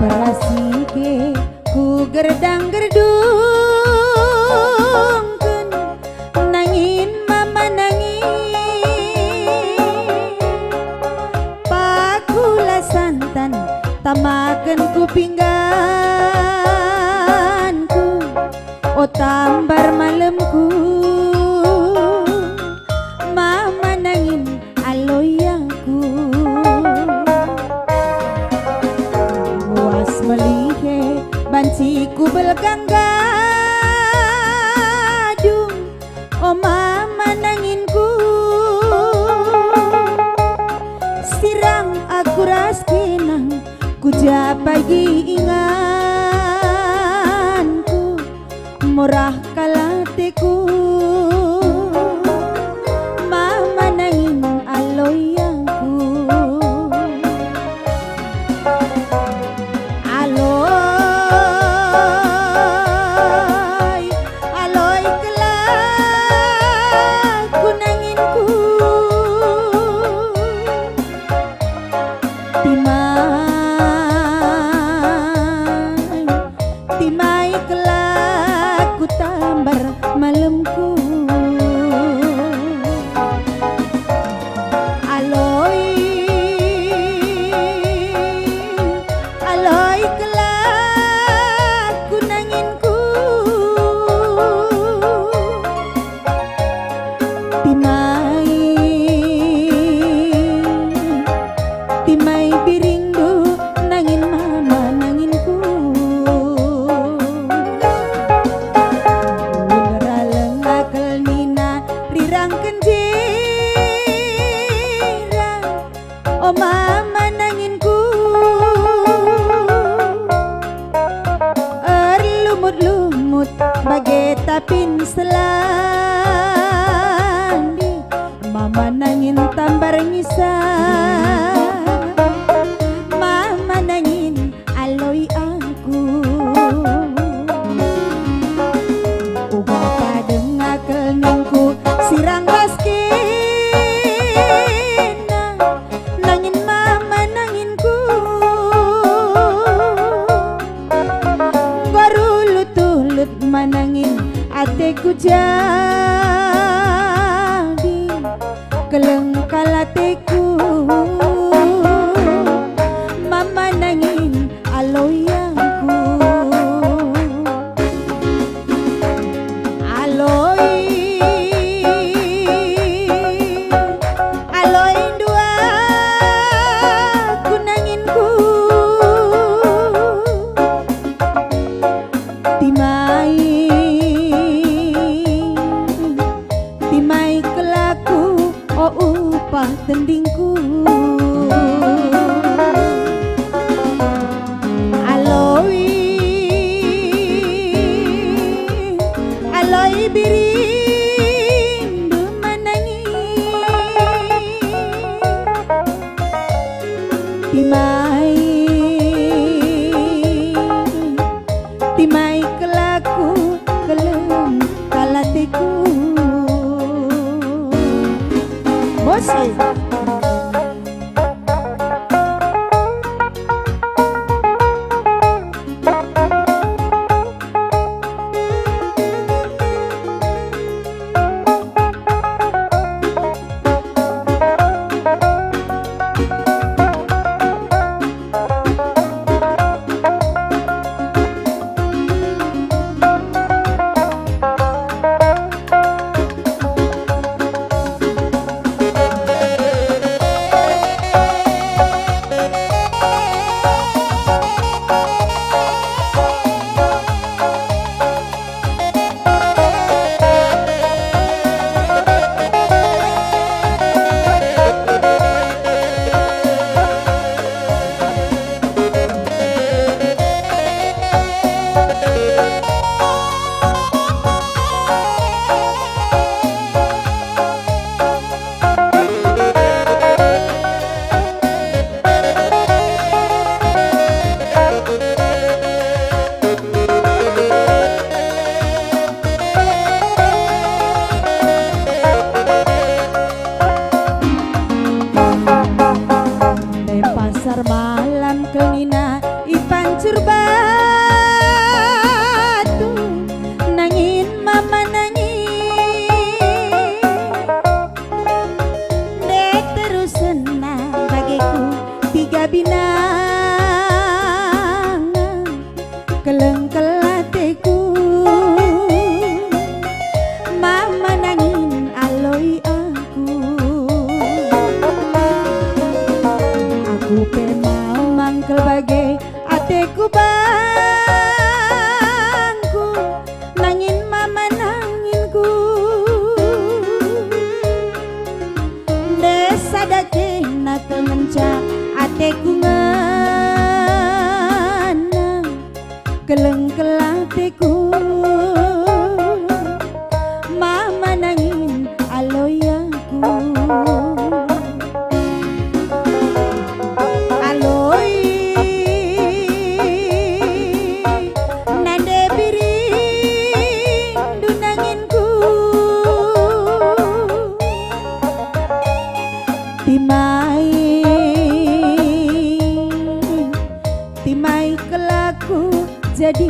Berasike ku gerdang gerdungkeun nangin mama nangin pakula santan tamakeun ku pingganku o tambar malemku mama nangin aloyangku melihe banciku belganggadung oh mama nanginku sirang aku raskinang kuja pagi inganku murah kalatiku mama nangin aloyangku timai kelak ku tambar malemku aloy aloy kelak ku nanginku timai timai biringdu nangin mama nanginku oh mama nanginku lumut-lumut bagai tapin selandi mama nangin tambar ngisan mama nangin aloy aku ubah padengakel ningku sirang baskin manangin ateku jadi keleng kalateku mama nangin aloyangku aloy aloy dua ku nanginku timai timai kelaku oh upah tendingku aloy aloy birindu manangin timai timai kelaku kelem kalatiku bosai selalu senang bagiku tiga binang keleng kelatiku mama nangin aloi aku pemau mangkel bagai ateku bangku nangin mama nanginku desa dake nakal mencak ateku ngana keleng kelatiku mama nangin aloi aloi nande biring dunanginku timai timai kelaku jadi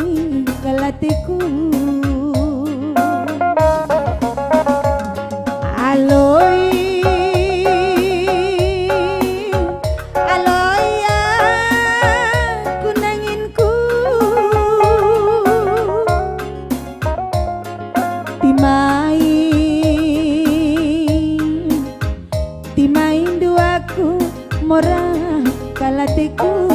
kelatiku aloi aloi aku nanginku timai timai duaku mora kalatiku